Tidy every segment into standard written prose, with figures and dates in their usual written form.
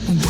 And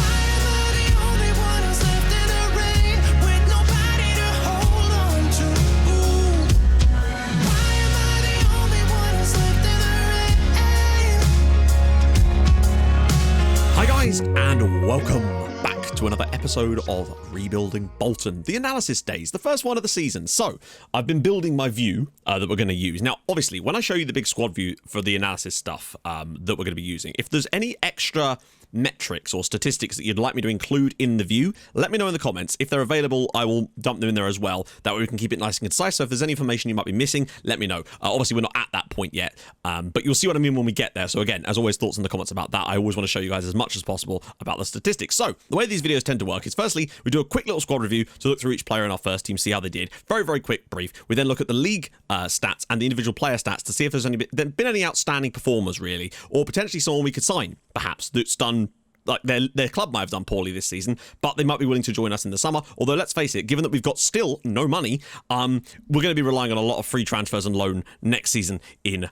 welcome back to another episode of Rebuilding Bolton, the analysis days, the first one of the season. So, I've been building my view that we're going to use. Now, obviously, when I show you the big squad view for the analysis stuff that we're going to be using, if there's any extra metrics or statistics that you'd like me to include in the view, let me know in the comments. If they're available, I will dump them in there as well. That way we can keep it nice and concise. So if there's any information you might be missing, let me know. Obviously, we're not at that point yet, but you'll see what I mean when we get there. So again, as always, thoughts in the comments about that. I always want to show you guys as much as possible about the statistics. So the way these videos tend to work is, firstly, we do a quick little squad review to look through each player in our first team, see how they did. Very, very quick brief. We then look at the league stats and the individual player stats to see if there's been any outstanding performers, really, or potentially someone we could sign, perhaps, that's done. Like their club might have done poorly this season, but they might be willing to join us in the summer. Although, let's face it, given that we've got still no money, we're going to be relying on a lot of free transfers and loan next season in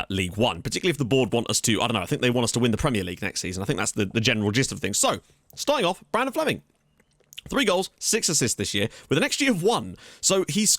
League One, particularly if the board want us to, I don't know, I think they want us to win the Premier League next season. I think that's the general gist of things. So, starting off, Brandon Fleming. 3 goals, 6 assists this year, with an XG of 1. So, he's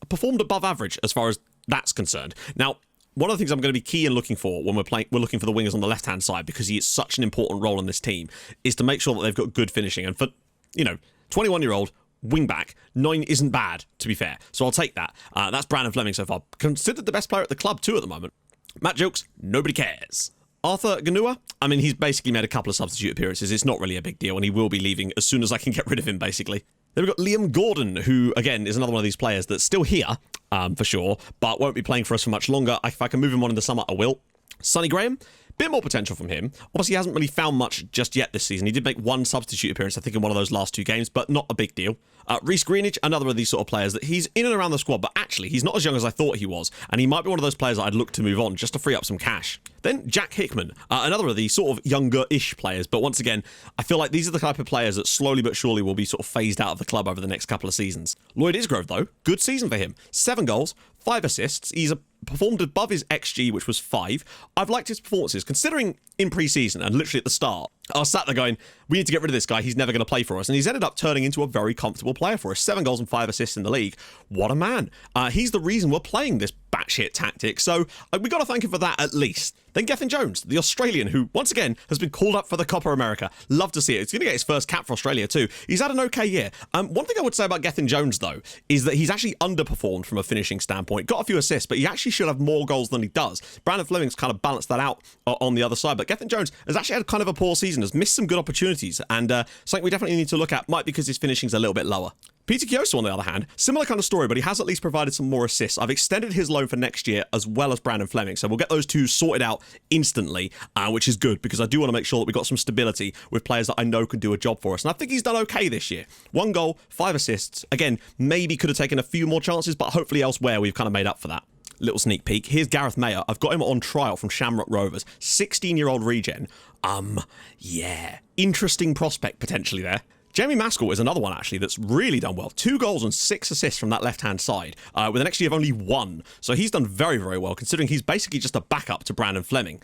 performed above average as far as that's concerned. Now, one of the things I'm going to be key in looking for when we're looking for the wingers on the left-hand side, because he is such an important role in this team, is to make sure that they've got good finishing. And for, 21-year-old wing-back, 9 isn't bad, to be fair. So I'll take that. That's Brandon Fleming so far. Considered the best player at the club, too, at the moment. Matt Jokes, nobody cares. Arthur Ganua, I mean, he's basically made a couple of substitute appearances. It's not really a big deal, and he will be leaving as soon as I can get rid of him, basically. Then we've got Liam Gordon, who, again, is another one of these players that's still here, for sure, but won't be playing for us for much longer. If I can move him on in the summer, I will. Sonny Graham, bit more potential from him. Obviously, he hasn't really found much just yet this season. He did make 1 substitute appearance, I think, in one of those last 2 games, but not a big deal. Rhys Greenwich, another of these sort of players that he's in and around the squad, but actually, he's not as young as I thought he was, and he might be one of those players that I'd look to move on just to free up some cash. Then Jack Hickman, another of these sort of younger-ish players, but once again, I feel like these are the type of players that slowly but surely will be sort of phased out of the club over the next couple of seasons. Lloyd Isgrove, though, good season for him. 7 goals, 5 assists. He's performed above his XG, which was 5. I've liked his performances, considering in pre-season and literally at the start, I was sat there going, we need to get rid of this guy, he's never going to play for us. And he's ended up turning into a very comfortable player for us. 7 goals and 5 assists in the league. What a man. He's the reason we're playing this batshit tactic, so we got to thank him for that at least. Then Gethin Jones, the Australian, who, once again, has been called up for the Copa America. Love to see it. He's going to get his first cap for Australia, too. He's had an okay year. One thing I would say about Gethin Jones, though, is that he's actually underperformed from a finishing standpoint. Got a few assists, but he actually should have more goals than he does. Brandon Fleming's kind of balanced that out on the other side, but Gethin Jones has actually had kind of a poor season, has missed some good opportunities, and something we definitely need to look at, might be because his finishing's a little bit lower. Peter Kioso, on the other hand, similar kind of story, but he has at least provided some more assists. I've extended his loan for next year as well as Brandon Fleming, so we'll get those two sorted out instantly, which is good because I do want to make sure that we've got some stability with players that I know can do a job for us. And I think he's done okay this year. 1 goal, 5 assists. Again, maybe could have taken a few more chances, but hopefully elsewhere we've kind of made up for that. Little sneak peek. Here's Gareth Mayer. I've got him on trial from Shamrock Rovers. 16-year-old regen. Yeah. Interesting prospect potentially there. Jamie Maskell is another one, actually, that's really done well. 2 goals and 6 assists from that left-hand side, with an XG of only 1. So he's done very, very well, considering he's basically just a backup to Brandon Fleming.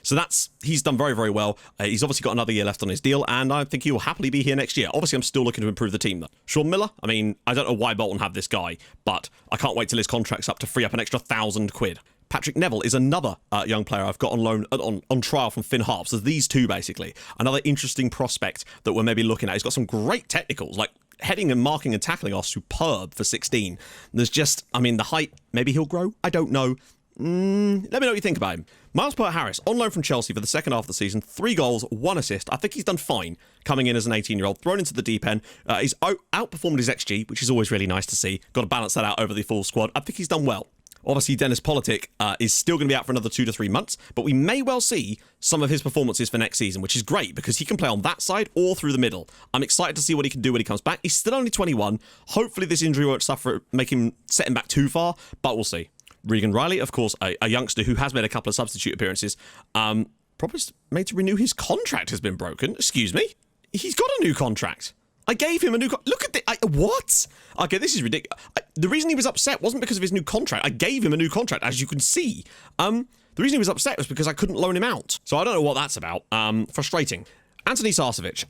So he's done very, very well. He's obviously got another year left on his deal, and I think he will happily be here next year. Obviously, I'm still looking to improve the team, though. Sean Miller, I mean, I don't know why Bolton have this guy, but I can't wait till his contract's up to free up an extra £1,000. Patrick Neville is another young player I've got on loan on trial from Finn Harps. So these two, basically. Another interesting prospect that we're maybe looking at. He's got some great technicals, like heading and marking and tackling are superb for 16. There's just, I mean, the height, maybe he'll grow. I don't know. Let me know what you think about him. Miles Peart-Harris, on loan from Chelsea for the second half of the season. 3 goals, 1 assist. I think he's done fine coming in as an 18-year-old. Thrown into the deep end. He's outperformed his XG, which is always really nice to see. Got to balance that out over the full squad. I think he's done well. Obviously, Dennis Politic is still going to be out for another 2 to 3 months, but we may well see some of his performances for next season, which is great because he can play on that side or through the middle. I'm excited to see what he can do when he comes back. He's still only 21. Hopefully, this injury won't set him back too far, but we'll see. Regan Riley, of course, a youngster who has made a couple of substitute appearances, probably made to renew his contract has been broken. Excuse me? He's got a new contract. I gave him a new look at this. What? Okay, this is ridiculous. The reason he was upset wasn't because of his new contract. I gave him a new contract, as you can see. The reason he was upset was because I couldn't loan him out. So I don't know what that's about. Frustrating. Anthony Sarcevic.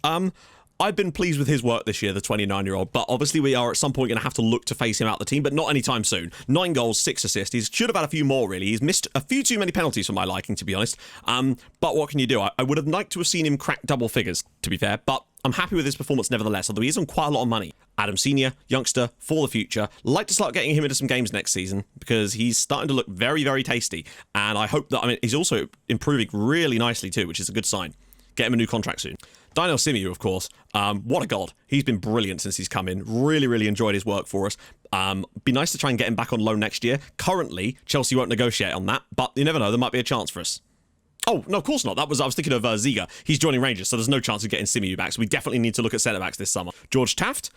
I've been pleased with his work this year, the 29-year-old, but obviously we are at some point going to have to look to phase him out the team, but not anytime soon. 9 goals, 6 assists. He should have had a few more, really. He's missed a few too many penalties for my liking, to be honest. But what can you do? I would have liked to have seen him crack double figures, to be fair, but I'm happy with his performance nevertheless, although he is on quite a lot of money. Adam Senior, youngster, for the future. Like to start getting him into some games next season because he's starting to look very, very tasty. And I hope that, he's also improving really nicely too, which is a good sign. Get him a new contract soon. Daniel Simiu, of course. What a god. He's been brilliant since he's come in. Really, really enjoyed his work for us. Be nice to try and get him back on loan next year. Currently, Chelsea won't negotiate on that, but you never know. There might be a chance for us. Oh, no, of course not. I was thinking of Ziga. He's joining Rangers, so there's no chance of getting Simiu back. So we definitely need to look at centre-backs this summer. George Taft.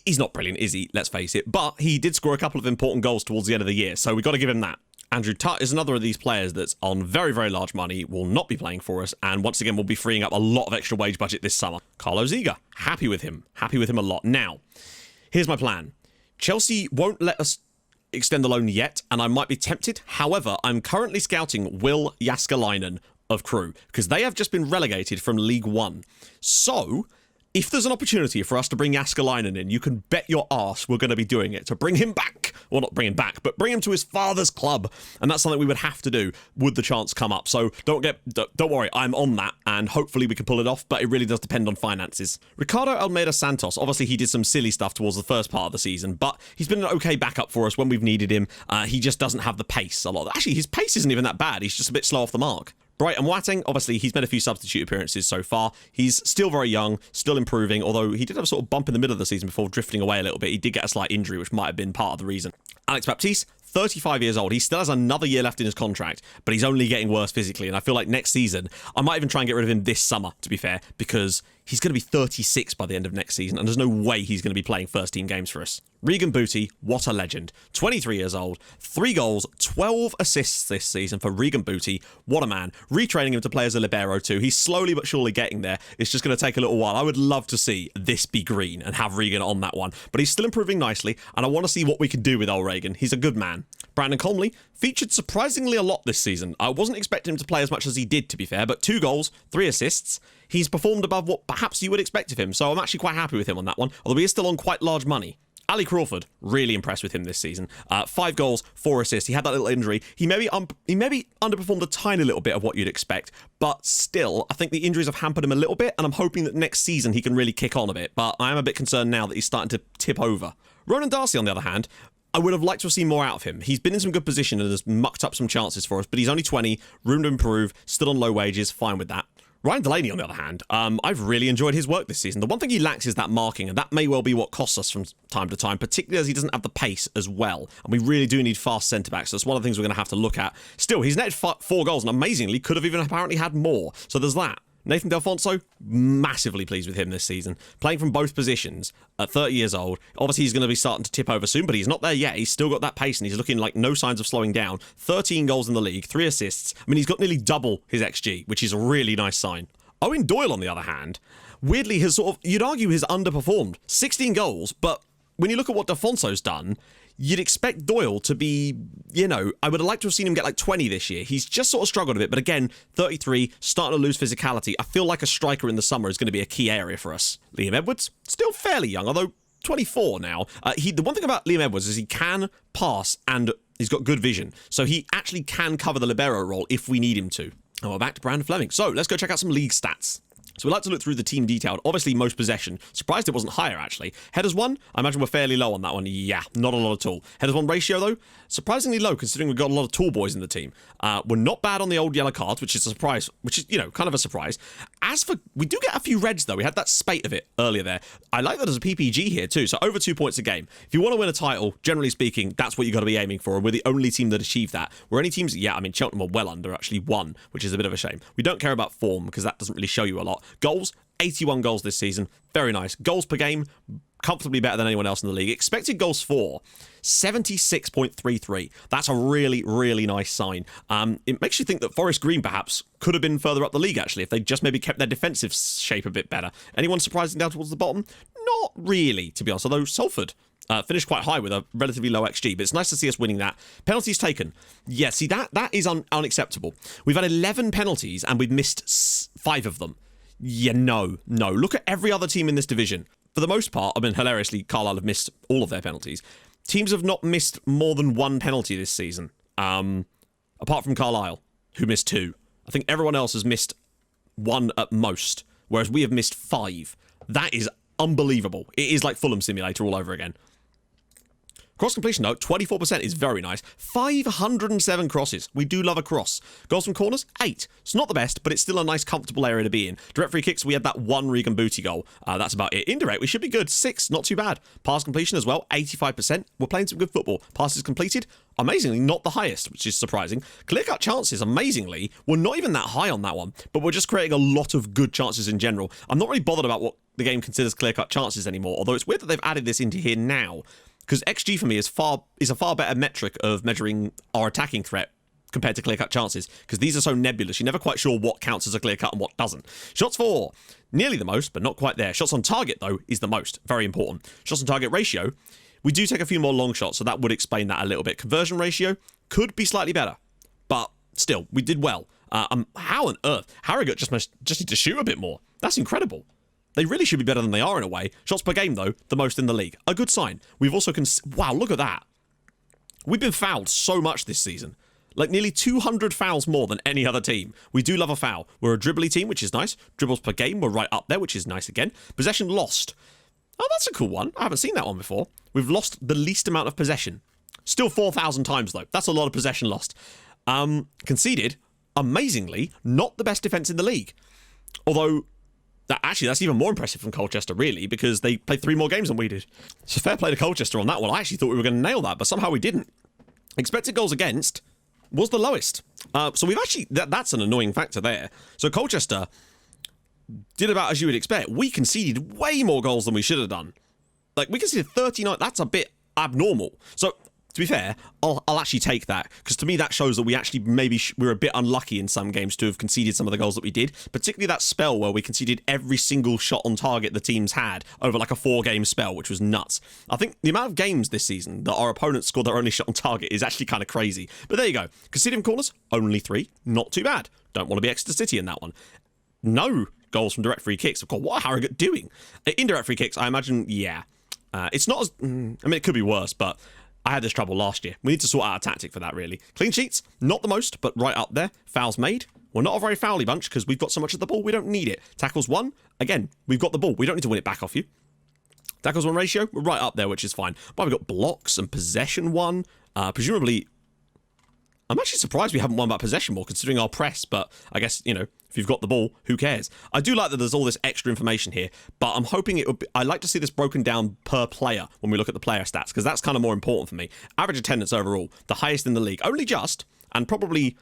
He's not brilliant, is he? Let's face it. But he did score a couple of important goals towards the end of the year, so we've got to give him that. Andrew Tutt is another of these players that's on very, very large money, will not be playing for us, and once again will be freeing up a lot of extra wage budget this summer. Carlo Ziga, happy with him a lot. Now, here's my plan. Chelsea won't let us extend the loan yet, and I might be tempted. However, I'm currently scouting Will Jääskeläinen of Crewe, because they have just been relegated from League One. So, if there's an opportunity for us to bring Jääskeläinen in, you can bet your arse we're going to be doing it. To bring him back. Well, not bring him back, but bring him to his father's club. And that's something we would have to do would the chance come up. So don't worry, I'm on that. And hopefully we can pull it off, but it really does depend on finances. Ricardo Almeida Santos, obviously he did some silly stuff towards the first part of the season, but he's been an okay backup for us when we've needed him. He just doesn't have the pace a lot. Actually, his pace isn't even that bad. He's just a bit slow off the mark. Bright and Boateng, obviously, he's made a few substitute appearances so far. He's still very young, still improving, although he did have a sort of bump in the middle of the season before drifting away a little bit. He did get a slight injury, which might have been part of the reason. Alex Baptiste, 35 years old. He still has another year left in his contract, but he's only getting worse physically. And I feel like next season, I might even try and get rid of him this summer, to be fair, because he's going to be 36 by the end of next season, and there's no way he's going to be playing first-team games for us. Regan Booty, what a legend. 23 years old, 3 goals, 12 assists this season for Regan Booty. What a man. Retraining him to play as a libero too. He's slowly but surely getting there. It's just going to take a little while. I would love to see this be green and have Regan on that one, but he's still improving nicely, and I want to see what we can do with old Regan. He's a good man. Brandon Comley featured surprisingly a lot this season. I wasn't expecting him to play as much as he did, to be fair, but 2 goals, 3 assists. He's performed above what perhaps you would expect of him, so I'm actually quite happy with him on that one, although he is still on quite large money. Ali Crawford, really impressed with him this season. 5 goals, 4 assists. He had that little injury. He maybe underperformed a tiny little bit of what you'd expect, but still, I think the injuries have hampered him a little bit, and I'm hoping that next season he can really kick on a bit, but I am a bit concerned now that he's starting to tip over. Ronan Darcy, on the other hand, I would have liked to have seen more out of him. He's been in some good position and has mucked up some chances for us, but he's only 20, room to improve, still on low wages, fine with that. Ryan Delaney, on the other hand, I've really enjoyed his work this season. The one thing he lacks is that marking, and that may well be what costs us from time to time, particularly as he doesn't have the pace as well. And we really do need fast centre-backs, so that's one of the things we're going to have to look at. Still, he's netted 4 goals, and amazingly, could have even apparently had more. So there's that. Nathan Delfonso, massively pleased with him this season. Playing from both positions at 30 years old. Obviously, he's going to be starting to tip over soon, but he's not there yet. He's still got that pace, and he's looking like no signs of slowing down. 13 goals in the league, 3 assists. He's got nearly double his XG, which is a really nice sign. Owen Doyle, on the other hand, weirdly has you'd argue has underperformed. 16 goals, but when you look at what Delfonso's done, you'd expect Doyle to be, I would have liked to have seen him get like 20 this year. He's just sort of struggled a bit, but again, 33, starting to lose physicality. I feel like a striker in the summer is going to be a key area for us. Liam Edwards, still fairly young, although 24 now. The one thing about Liam Edwards is he can pass and he's got good vision. So he actually can cover the libero role if we need him to. And we're back to Brandon Fleming. So let's go check out some league stats. So we like to look through the team detailed. Obviously, most possession. Surprised it wasn't higher, actually. Headers won. I imagine we're fairly low on that one. Yeah, not a lot at all. Headers won ratio, though, surprisingly low, considering we've got a lot of tall boys in the team. We're not bad on the old yellow cards, which is a surprise, which is, kind of a surprise. As for, we do get a few reds, though. We had that spate of it earlier there. I like that as a PPG here, too. So over 2 points a game. If you want to win a title, generally speaking, that's what you've got to be aiming for. And we're the only team that achieved that. We're any teams, Cheltenham are well under, actually 1, which is a bit of a shame. We don't care about form, because that doesn't really show you a lot. Goals, 81 goals this season. Very nice. Goals per game, comfortably better than anyone else in the league. Expected goals for, 76.33. That's a really, really nice sign. It makes you think that Forest Green perhaps could have been further up the league, actually, if they just maybe kept their defensive shape a bit better. Anyone surprising down towards the bottom? Not really, to be honest, although Salford finished quite high with a relatively low XG, but it's nice to see us winning that. Penalties taken. Yeah, see, that is unacceptable. We've had 11 penalties, and we've missed 5 of them. Yeah, no. Look at every other team in this division. For the most part, I mean, hilariously, Carlisle have missed all of their penalties. Teams have not missed more than one penalty this season, apart from Carlisle, who missed 2. I think everyone else has missed 1 at most, whereas we have missed 5. That is unbelievable. It is like Fulham Simulator all over again. Cross completion, though, 24% is very nice. 507 crosses. We do love a cross. Goals from corners, 8. It's not the best, but it's still a nice, comfortable area to be in. Direct free kicks, we had that 1 Regan Booty goal. That's about it. Indirect, we should be good. 6, not too bad. Pass completion as well, 85%. We're playing some good football. Passes completed, amazingly, not the highest, which is surprising. Clear-cut chances, amazingly, we're not even that high on that one, but we're just creating a lot of good chances in general. I'm not really bothered about what the game considers clear-cut chances anymore, although it's weird that they've added this into here now. Because XG for me is a far better metric of measuring our attacking threat compared to clear-cut chances, because these are so nebulous, you're never quite sure what counts as a clear-cut and what doesn't. Shots for, nearly the most, but not quite there. Shots on target, though, is the most. Very important. Shots on target ratio, we do take a few more long shots, so that would explain that a little bit. Conversion ratio could be slightly better, but still, we did well. How on earth? Harrogate just need to shoot a bit more. That's incredible. They really should be better than they are in a way. Shots per game, though, the most in the league. A good sign. We've also... Wow, look at that. We've been fouled so much this season. Like nearly 200 fouls more than any other team. We do love a foul. We're a dribbly team, which is nice. Dribbles per game, we're right up there, which is nice again. Possession lost. Oh, that's a cool one. I haven't seen that one before. We've lost the least amount of possession. Still 4,000 times, though. That's a lot of possession lost. Conceded, amazingly, not the best defence in the league. Although... Actually, that's even more impressive from Colchester, really, because they played 3 more games than we did. So fair play to Colchester on that one. I actually thought we were going to nail that, but somehow we didn't. Expected goals against was the lowest. So we've actually... That's an annoying factor there. So Colchester did about as you would expect. We conceded way more goals than we should have done. Like, we conceded 39. That's a bit abnormal. So... To be fair, I'll actually take that, because to me that shows that we actually maybe we're a bit unlucky in some games to have conceded some of the goals that we did, particularly that spell where we conceded every single shot on target the teams had over like a 4-game spell, which was nuts. I think the amount of games this season that our opponents scored their only shot on target is actually kind of crazy. But there you go. Conceding corners, only 3. Not too bad. Don't want to be Exeter City in that one. No goals from direct free kicks. Of course, what are Harrogate doing? Indirect free kicks, I imagine, yeah. It's not as... I mean, it could be worse, but... I had this trouble last year. We need to sort out a tactic for that, really. Clean sheets, not the most, but right up there. Fouls made. We're not a very foul-y bunch because we've got so much of the ball, we don't need it. Tackles won. Again, we've got the ball. We don't need to win it back off you. Tackles won ratio, we're right up there, which is fine. But we've got blocks and possession won. Presumably... I'm actually surprised we haven't won back possession more, considering our press, but I guess, you know, if you've got the ball, who cares? I do like that there's all this extra information here, but I'm hoping it would be... I'd like to see this broken down per player when we look at the player stats, because that's kind of more important for me. Average attendance overall, the highest in the league. Only just, and probably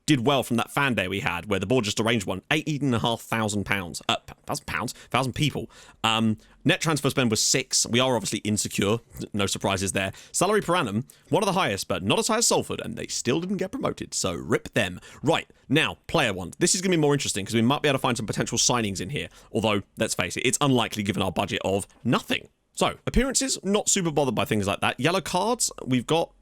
did well from that fan day we had, where the board just arranged one. £18,500. £1,000 people. Net transfer spend was 6. We are obviously insecure. No surprises there. Salary per annum, one of the highest, but not as high as Salford, and they still didn't get promoted, so rip them. Right, now, player one. This is going to be more interesting, because we might be able to find some potential signings in here. Although, let's face it, it's unlikely given our budget of nothing. So, appearances, not super bothered by things like that. Yellow cards, we've got...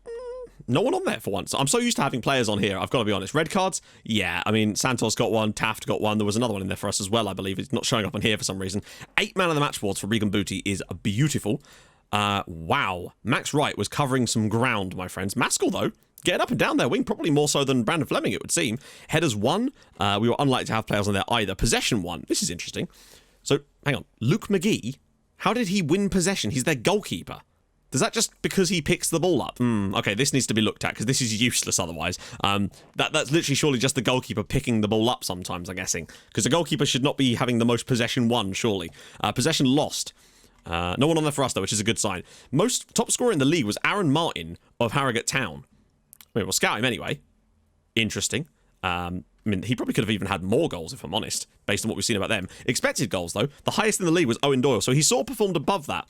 no one on there for once. I'm so used to having players on here, I've got to be honest. Red cards? Yeah, I mean, Santos got one, Taft got one. There was another one in there for us as well, I believe. It's not showing up on here for some reason. 8 man of the match awards for Regan Booty is beautiful. Wow. Max Wright was covering some ground, my friends. Maskell, though, getting up and down their wing, probably more so than Brandon Fleming, it would seem. Headers 1. We were unlikely to have players on there either. Possession 1. This is interesting. So, hang on. Luke McGee, how did he win possession? He's their goalkeeper. Is that just because he picks the ball up? Okay, this needs to be looked at because this is useless otherwise. That's literally surely just the goalkeeper picking the ball up sometimes, I'm guessing. Because the goalkeeper should not be having the most possession won, surely. Possession lost. No one on there for us, though, which is a good sign. Top scorer in the league was Aaron Martin of Harrogate Town. I mean, we'll scout him anyway. Interesting. I mean, he probably could have even had more goals, if I'm honest, based on what we've seen about them. Expected goals, though, the highest in the league was Owen Doyle, so he sort of performed above that.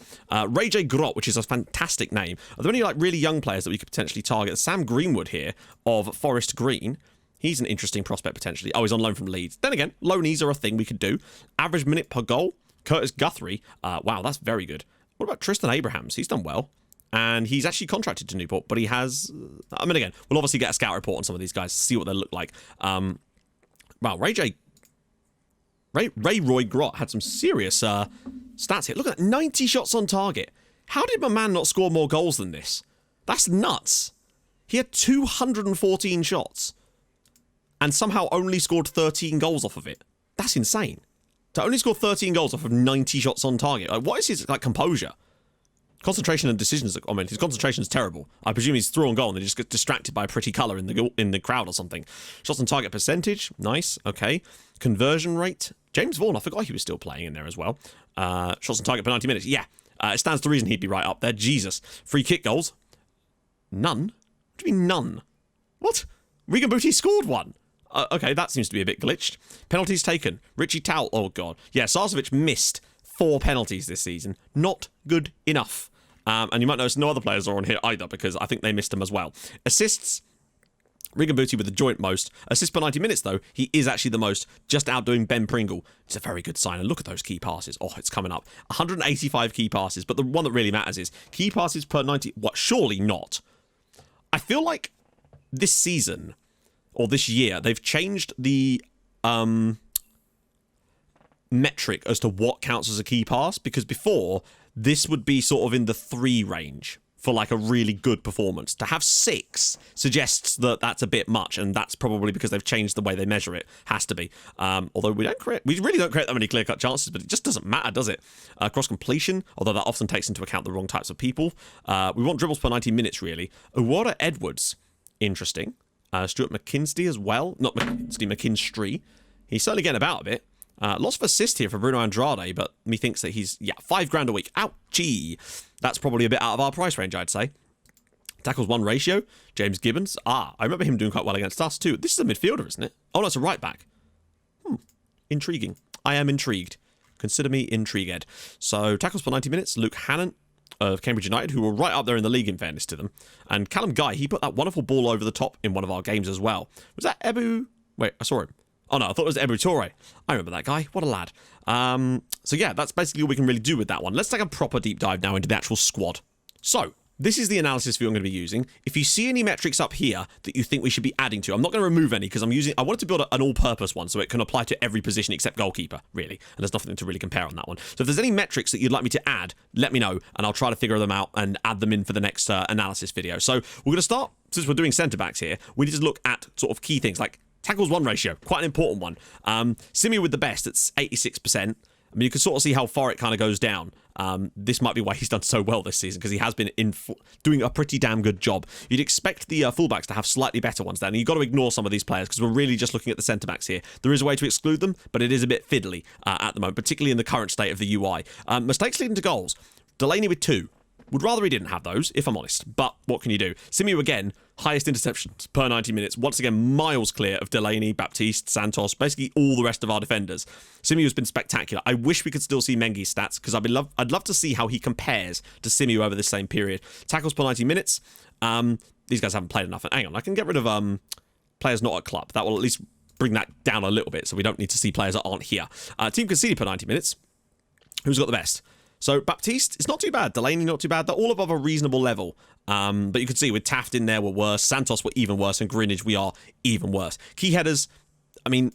Ray J. Grott, which is a fantastic name. Are there any like really young players that we could potentially target? Sam Greenwood here of Forest Green. He's an interesting prospect, potentially. Oh, he's on loan from Leeds. Then again, loanies are a thing we could do. Average minute per goal, Curtis Guthrie. Wow, that's very good. What about Tristan Abrahams? He's done well. And he's actually contracted to Newport, but he has... I mean, again, we'll obviously get a scout report on some of these guys, see what they look like. Wow, Ray J... Ray Roy Grott had some serious stats here. Look at that, 90 shots on target. How did my man not score more goals than this? That's nuts. He had 214 shots and somehow only scored 13 goals off of it. That's insane. To only score 13 goals off of 90 shots on target. Like, what is his composure? Concentration and decisions. I mean, his concentration is terrible. I presume he's through on goal and he just gets distracted by a pretty colour in the crowd or something. Shots on target percentage, nice, okay. Conversion rate. James Vaughan, I forgot he was still playing in there as well. Shots on target per 90 minutes, yeah. It stands to reason he'd be right up there. Jesus. Free kick goals. None? What do you mean none? What? Regan Booty scored one. Okay, that seems to be a bit glitched. Penalties taken. Richie Towell. Oh, God. Yeah, Sarcevic missed 4 penalties this season. Not good enough. And you might notice no other players are on here either because I think they missed them as well. Assists. Regan Booty with the joint most. Assists per 90 minutes, though. He is actually the most, just outdoing Ben Pringle. It's a very good sign. And look at those key passes. Oh, it's coming up. 185 key passes. But the one that really matters is key passes per 90. What? Surely not. I feel like this season, or this year, they've changed the metric as to what counts as a key pass. Because before, this would be sort of in the 3 range for like a really good performance. To have 6 suggests that that's a bit much, and that's probably because they've changed the way they measure it. Has to be. Although we really don't create that many clear-cut chances, but it just doesn't matter, does it? Cross completion, although that often takes into account the wrong types of people. We want dribbles per 90 minutes, really. Owara Edwards, interesting. Stuart McKinstry as well. Not McKinstry, McKinstry. He's certainly getting about a bit. Lots of assists here for Bruno Andrade, but methinks that he's, £5,000 a week. Ouchie. That's probably a bit out of our price range, I'd say. Tackles 1 ratio. James Gibbons. I remember him doing quite well against us too. This is a midfielder, isn't it? Oh, no, it's a right back. Intriguing. I am intrigued. Consider me intrigued. So, tackles per 90 minutes. Luke Hannon of Cambridge United, who were right up there in the league in fairness to them. And Callum Guy, he put that wonderful ball over the top in one of our games as well. Was that Ebu? Wait, I saw him. Oh no, I thought it was Ebu Toure. I remember that guy. What a lad. So yeah, that's basically all we can really do with that one. Let's take a proper deep dive now into the actual squad. So, this is the analysis view I'm going to be using. If you see any metrics up here that you think we should be adding to, I'm not going to remove any because I wanted to build an all-purpose one so it can apply to every position except goalkeeper, really. And there's nothing to really compare on that one. So if there's any metrics that you'd like me to add, let me know and I'll try to figure them out and add them in for the next analysis video. So we're going to start, since we're doing centre-backs here, we need to look at sort of key things like tackles 1 ratio, quite an important one. Simeo with the best, it's 86%. I mean, you can sort of see how far it kind of goes down. This might be why he's done so well this season, because he has been doing a pretty damn good job. You'd expect the fullbacks to have slightly better ones then. And you've got to ignore some of these players, because we're really just looking at the centre-backs here. There is a way to exclude them, but it is a bit fiddly at the moment, particularly in the current state of the UI. Mistakes leading to goals. Delaney with 2. Would rather he didn't have those, if I'm honest. But what can you do? Simeo again, highest interceptions per 90 minutes. Once again, miles clear of Delaney, Baptiste, Santos, basically all the rest of our defenders. Simeo's been spectacular. I wish we could still see Mengi's stats, because I'd love to see how he compares to Simeo over this same period. Tackles per 90 minutes. These guys haven't played enough. Hang on, I can get rid of players not at club. That will at least bring that down a little bit, so we don't need to see players that aren't here. Team conceded per 90 minutes. Who's got the best? So Baptiste, it's not too bad. Delaney, not too bad. They're all above a reasonable level. But you can see with Taft in there, we're worse. Santos were even worse. And Greenwich, we are even worse. Key headers, I mean,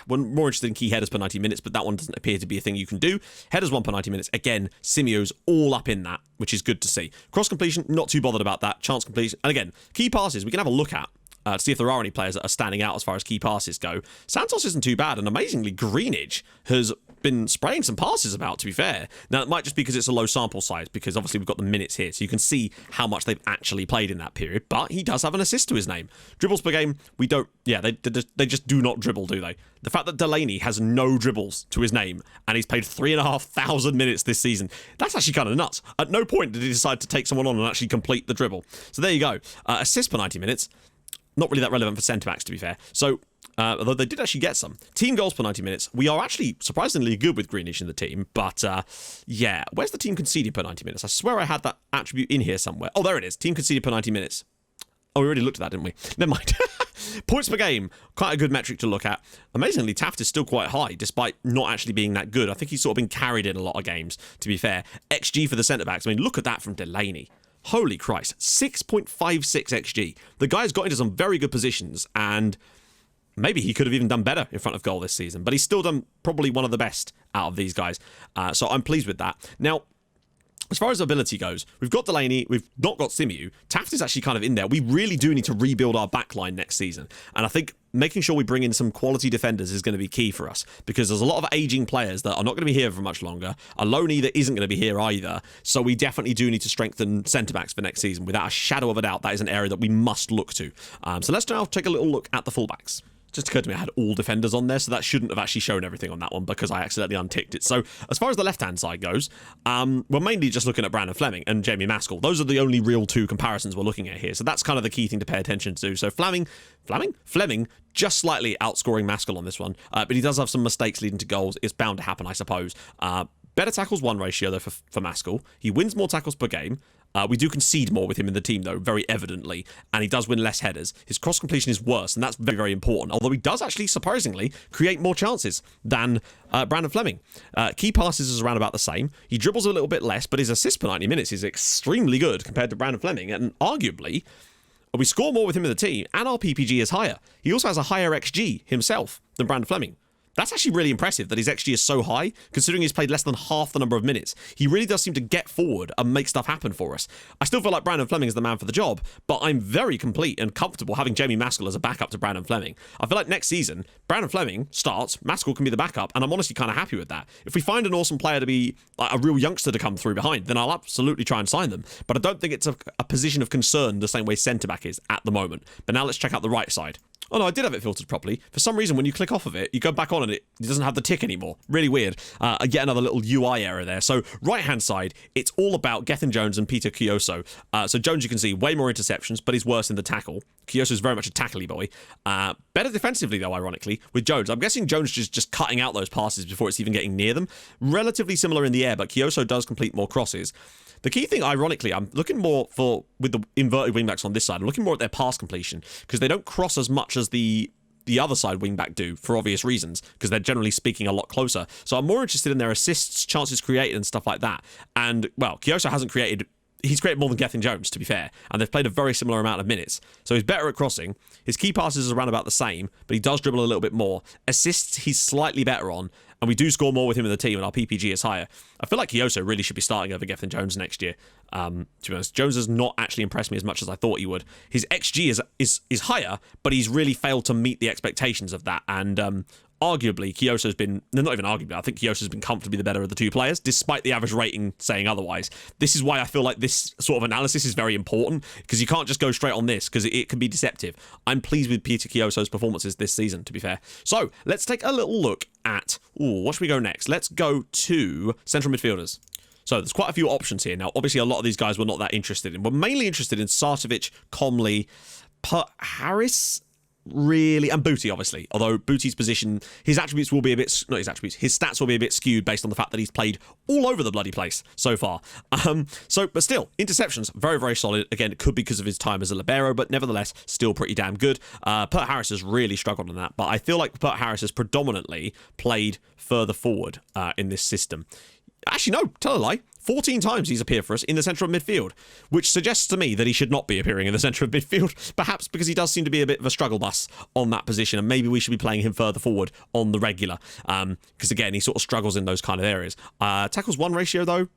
we're more interested in key headers per 90 minutes, but that one doesn't appear to be a thing you can do. Headers 1 per 90 minutes. Again, Simeo's all up in that, which is good to see. Cross completion, not too bothered about that. Chance completion. And again, key passes, we can have a look at. To see if there are any players that are standing out as far as key passes go. Santos isn't too bad, and amazingly, Greenwich has been spraying some passes about, to be fair. Now, it might just be because it's a low sample size, because obviously we've got the minutes here, so you can see how much they've actually played in that period, but he does have an assist to his name. Dribbles per game, we don't... Yeah, they just do not dribble, do they? The fact that Delaney has no dribbles to his name, and he's played 3,500 minutes this season, that's actually kind of nuts. At no point did he decide to take someone on and actually complete the dribble. So there you go. Assist per 90 minutes. Not really that relevant for centre-backs, to be fair. So, although they did actually get some. Team goals per 90 minutes. We are actually surprisingly good with Greenwich in the team. But, yeah. Where's the team conceded per 90 minutes? I swear I had that attribute in here somewhere. Oh, there it is. Team conceded per 90 minutes. Oh, we already looked at that, didn't we? Never mind. Points per game. Quite a good metric to look at. Amazingly, Taft is still quite high, despite not actually being that good. I think he's sort of been carried in a lot of games, to be fair. XG for the centre-backs. I mean, look at that from Delaney. Holy Christ, 6.56 XG. The guy's got into some very good positions, and maybe he could have even done better in front of goal this season, but he's still done probably one of the best out of these guys. So I'm pleased with that. Now, as far as ability goes, we've got Delaney, we've not got Simeon. Taft is actually kind of in there. We really do need to rebuild our backline next season. And I think making sure we bring in some quality defenders is going to be key for us, because there's a lot of aging players that are not going to be here for much longer. Aloni that isn't going to be here either. So we definitely do need to strengthen centre-backs for next season. Without a shadow of a doubt, that is an area that we must look to. So let's now take a little look at the fullbacks. Just occurred to me I had all defenders on there, so that shouldn't have actually shown everything on that one because I accidentally unticked it. So as far as the left-hand side goes, we're mainly just looking at Brandon Fleming and Jamie Maskell. Those are the only real two comparisons we're looking at here. So that's kind of the key thing to pay attention to. So Fleming just slightly outscoring Maskell on this one, but he does have some mistakes leading to goals. It's bound to happen, I suppose. Better tackles one ratio, though, for Maskell. He wins more tackles per game. We do concede more with him in the team, though, very evidently, and he does win less headers. His cross completion is worse, and that's very, very important, although he does actually, surprisingly, create more chances than Brandon Fleming. Key passes is around about the same. He dribbles a little bit less, but his assist per 90 minutes is extremely good compared to Brandon Fleming, and arguably, we score more with him in the team, and our PPG is higher. He also has a higher XG himself than Brandon Fleming. That's actually really impressive that his XG is so high, considering he's played less than half the number of minutes. He really does seem to get forward and make stuff happen for us. I still feel like Brandon Fleming is the man for the job, but I'm very complete and comfortable having Jamie Maskell as a backup to Brandon Fleming. I feel like next season, Brandon Fleming starts, Maskell can be the backup, and I'm honestly kind of happy with that. If we find an awesome player to be like a real youngster to come through behind, then I'll absolutely try and sign them. But I don't think it's a position of concern the same way centre-back is at the moment. But now let's check out the right side. Oh no, I did have it filtered properly. For some reason, when you click off of it, you go back on and it doesn't have the tick anymore. Really weird. Yet another little UI error there. So right-hand side, it's all about Gethin Jones and Peter Kioso. So Jones, you can see, way more interceptions, but he's worse in the tackle. Kioso is very much a tackly boy. Better defensively, though, ironically, with Jones. I'm guessing Jones is just cutting out those passes before it's even getting near them. Relatively similar in the air, but Kioso does complete more crosses. The key thing, ironically, I'm looking more for, with the inverted wingbacks on this side, I'm looking more at their pass completion, because they don't cross as much as the other side wingback do, for obvious reasons, because they're generally speaking a lot closer. So I'm more interested in their assists, chances created, and stuff like that. And, well, Kioso he's created more than Gethin Jones, to be fair, and they've played a very similar amount of minutes. So he's better at crossing. His key passes are around about the same, but he does dribble a little bit more. Assists, he's slightly better on, and we do score more with him in the team, and our PPG is higher. I feel like Kioso really should be starting over Gethin Jones next year. To be honest, Jones has not actually impressed me as much as I thought he would. His XG is higher, but he's really failed to meet the expectations of that, and arguably, Kioso's been, not even arguably, I think Kioso's been comfortably the better of the two players, despite the average rating saying otherwise. This is why I feel like this sort of analysis is very important, because you can't just go straight on this, because it can be deceptive. I'm pleased with Peter Kioso's performances this season, to be fair. So, let's take a little look at, what should we go next? Let's go to central midfielders. So there's quite a few options here. Now, obviously, a lot of these guys we're not that interested in. We're mainly interested in Sarcevic, Comley, Harris, really, and Booty, obviously. Although Booty's position, his attributes will be a bit, not his attributes, his stats will be a bit skewed based on the fact that he's played all over the bloody place so far. But still, interceptions, very, very solid. Again, it could be because of his time as a libero, but nevertheless, still pretty damn good. Pert Harris has really struggled on that, but I feel like Pert Harris has predominantly played further forward in this system. Actually, no, tell a lie. 14 times he's appeared for us in the centre of midfield, which suggests to me that he should not be appearing in the centre of midfield, perhaps because he does seem to be a bit of a struggle bus on that position, and maybe we should be playing him further forward on the regular, because again, he sort of struggles in those kind of areas. Tackles one ratio, though,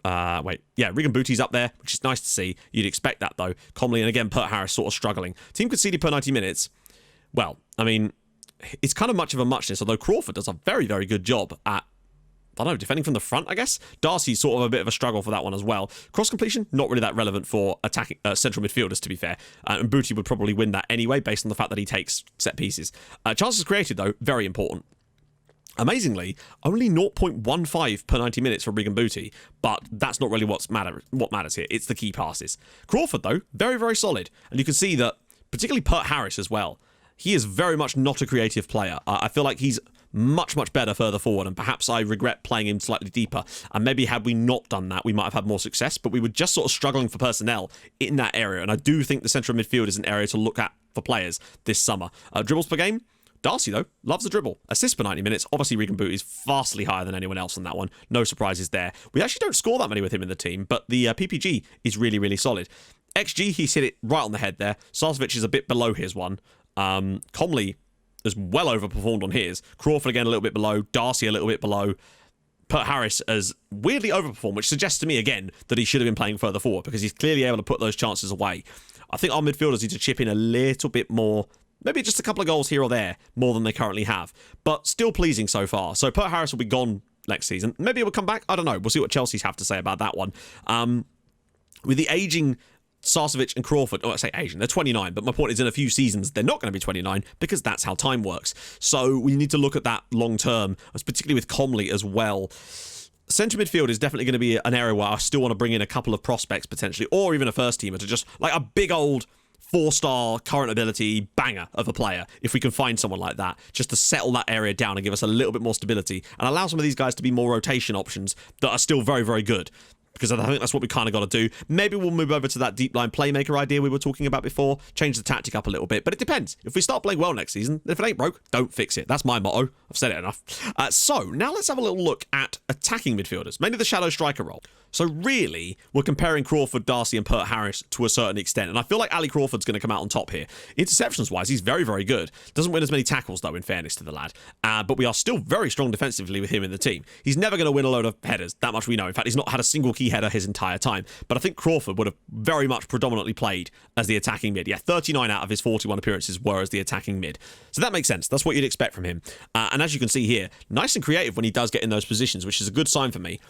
Regan Booty's up there, which is nice to see. You'd expect that, though. Comley and again, Pert Harris sort of struggling. Team conceded per 90 minutes. Well, I mean, it's kind of much of a muchness, although Crawford does a very, very good job at, I don't know, defending from the front, I guess. Darcy's sort of a bit of a struggle for that one as well. Cross completion, not really that relevant for attacking central midfielders, to be fair. And Booty would probably win that anyway, based on the fact that he takes set pieces. Chances created, though, very important. Amazingly, only 0.15 per 90 minutes for Regan Booty, but that's not really what matters here. It's the key passes. Crawford, though, very, very solid. And you can see that, particularly Pert Harris as well, he is very much not a creative player. I feel like he's much, much better further forward, and perhaps I regret playing him slightly deeper. And maybe had we not done that, we might have had more success, but we were just sort of struggling for personnel in that area. And I do think the central midfield is an area to look at for players this summer. Dribbles per game, Darcy, though, loves the dribble. Assists per 90 minutes. Obviously, Regan Booty is vastly higher than anyone else on that one. No surprises there. We actually don't score that many with him in the team, but the PPG is really, really solid. XG, he's hit it right on the head there. Sarcevic is a bit below his one. Comley has well overperformed on his. Crawford again a little bit below. Darcy a little bit below. Pert Harris has weirdly overperformed, which suggests to me again that he should have been playing further forward because he's clearly able to put those chances away. I think our midfielders need to chip in a little bit more, maybe just a couple of goals here or there, more than they currently have. But still pleasing so far. So Pert Harris will be gone next season. Maybe it will come back. I don't know. We'll see what Chelsea's have to say about that one. With the aging Sarcevic and Crawford, I say Asian, they're 29, but my point is in a few seasons, they're not going to be 29 because that's how time works. So we need to look at that long term, particularly with Comley as well. Centre midfield is definitely going to be an area where I still want to bring in a couple of prospects potentially, or even a first teamer to just, like a big old 4-star current ability banger of a player, if we can find someone like that, just to settle that area down and give us a little bit more stability and allow some of these guys to be more rotation options that are still very, very good. Because I think that's what we kind of got to do. Maybe we'll move over to that deep line playmaker idea we were talking about before, change the tactic up a little bit, but it depends. If we start playing well next season, if it ain't broke, don't fix it. That's my motto. I've said it enough. So now let's have a little look at attacking midfielders, mainly the shadow striker role. So really, we're comparing Crawford, Darcy and Pert Harris to a certain extent, and I feel like Ali Crawford's going to come out on top here. Interceptions-wise, he's very, very good. Doesn't win as many tackles, though, in fairness to the lad, but we are still very strong defensively with him in the team. He's never going to win a load of headers, that much we know. In fact, he's not had a single key header his entire time, but I think Crawford would have very much predominantly played as the attacking mid. Yeah, 39 out of his 41 appearances were as the attacking mid. So that makes sense. That's what you'd expect from him. And as you can see here, nice and creative when he does get in those positions, which is a good sign for me.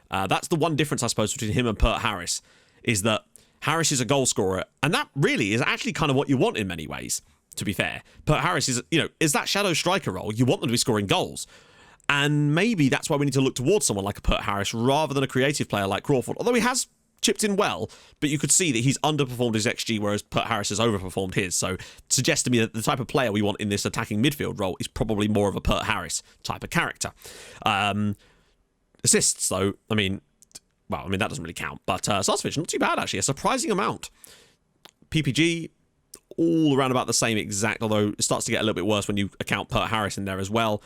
That's the one difference, I suppose, between him and Pert Harris, is that Harris is a goal scorer, and that really is actually kind of what you want in many ways, to be fair. Pert Harris is that shadow striker role. You want them to be scoring goals. And maybe that's why we need to look towards someone like a Pert Harris rather than a creative player like Crawford, although he has chipped in well, but you could see that he's underperformed his XG, whereas Pert Harris has overperformed his. So it suggests to me that the type of player we want in this attacking midfield role is probably more of a Pert Harris type of character. Assists, though, I mean, that doesn't really count. But Sarcevic, not too bad, actually. A surprising amount. PPG, all around about the same exact, although it starts to get a little bit worse when you account Pert Harris in there as well.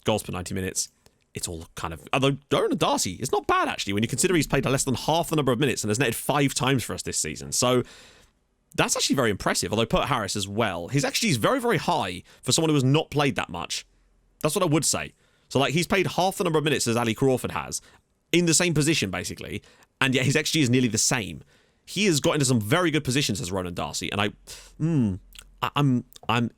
Goals per 90 minutes. It's all kind of... Although, Owen and Darcy, it's not bad, actually, when you consider he's played less than half the number of minutes and has netted 5 times for us this season. So that's actually very impressive, although Pert Harris as well. His XG is very, very high for someone who has not played that much. That's what I would say. So, he's played half the number of minutes as Ali Crawford has, in the same position, basically, and yet his XG is nearly the same. He has got into some very good positions as Ronan Darcy, and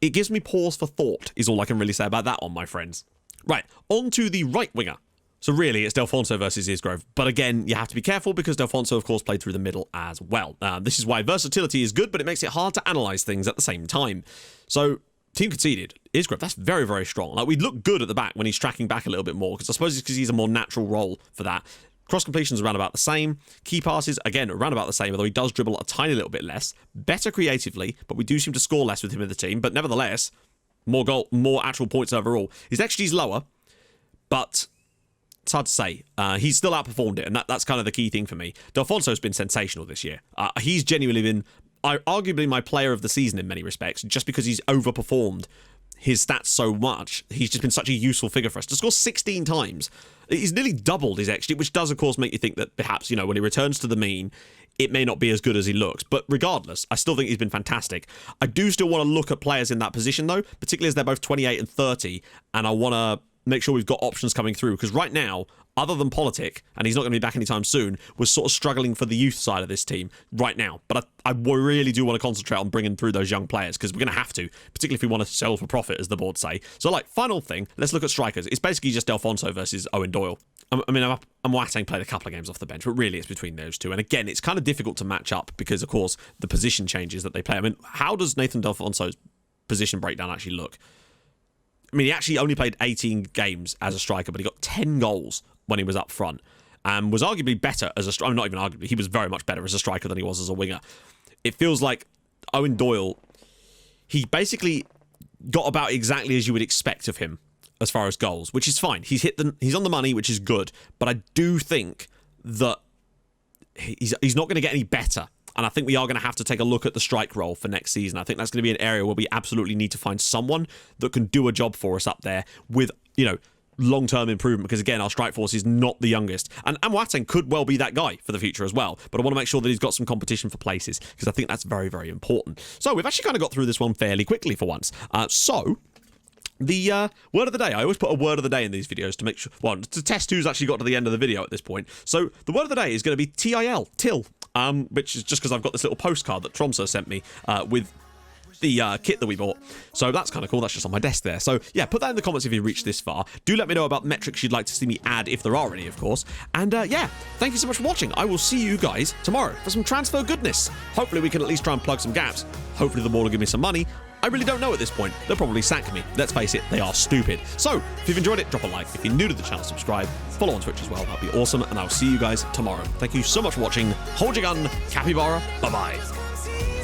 it gives me pause for thought, is all I can really say about that one, my friends. Right, on to the right winger. So really, it's Delfonso versus Isgrove. But again, you have to be careful because Delfonso, of course, played through the middle as well. This is why versatility is good, but it makes it hard to analyse things at the same time. So... Team conceded. Isgrove, that's very, very strong. We look good at the back when he's tracking back a little bit more, because I suppose it's because he's a more natural role for that. Cross completions around about the same. Key passes, again, around about the same, although he does dribble a tiny little bit less. Better creatively, but we do seem to score less with him in the team. But nevertheless, more actual points overall. His XG's lower, but it's hard to say. He's still outperformed it, and that's kind of the key thing for me. Delfonso's been sensational this year. He's genuinely been... arguably my player of the season in many respects, just because he's overperformed his stats so much. He's just been such a useful figure for us. To score 16 times, he's nearly doubled his XG, which does, of course, make you think that perhaps, when he returns to the mean, it may not be as good as he looks. But regardless, I still think he's been fantastic. I do still want to look at players in that position, though, particularly as they're both 28 and 30, and I want to make sure we've got options coming through, because right now, other than Politic, and he's not going to be back anytime soon, we're sort of struggling for the youth side of this team right now. But I really do want to concentrate on bringing through those young players, because we're going to have to, particularly if we want to sell for profit, as the board say. So, final thing, let's look at strikers. It's basically just Delfonso versus Owen Doyle. I'm Moateng played a couple of games off the bench, but really it's between those two. And again, it's kind of difficult to match up because, of course, the position changes that they play. How does Nathan Delfonso's position breakdown actually look? He actually only played 18 games as a striker, but he got 10 goals when he was up front, and was arguably better as a striker. Not even arguably, he was very much better as a striker than he was as a winger. It feels like Owen Doyle, he basically got about exactly as you would expect of him as far as goals, which is fine. He's on the money, which is good, but I do think that he's not going to get any better. And I think we are going to have to take a look at the strike role for next season. I think that's going to be an area where we absolutely need to find someone that can do a job for us up there with, long-term improvement, because again, our strike force is not the youngest, and Amoateng could well be that guy for the future as well, but I want to make sure that he's got some competition for places, because I think that's very, very important. So we've actually kind of got through this one fairly quickly for once. The word of the day, I always put a word of the day in these videos to make sure, well, to test who's actually got to the end of the video at this point. So the word of the day is going to be TIL, till, which is just because I've got this little postcard that Tromsø sent me with the kit that we bought. So that's kind of cool. That's just on my desk there. So yeah, put that in the comments if you reached this far. Do let me know about metrics you'd like to see me add, if there are any, of course. And yeah, thank you so much for watching. I will see you guys tomorrow for some transfer goodness. Hopefully we can at least try and plug some gaps. Hopefully the board will give me some money. I really don't know at this point. They'll probably sack me. Let's face it, they are stupid. So, if you've enjoyed it, drop a like. If you're new to the channel, subscribe. Follow on Twitch as well. That'd be awesome. And I'll see you guys tomorrow. Thank you so much for watching. Hold your gun. Capybara. Bye-bye.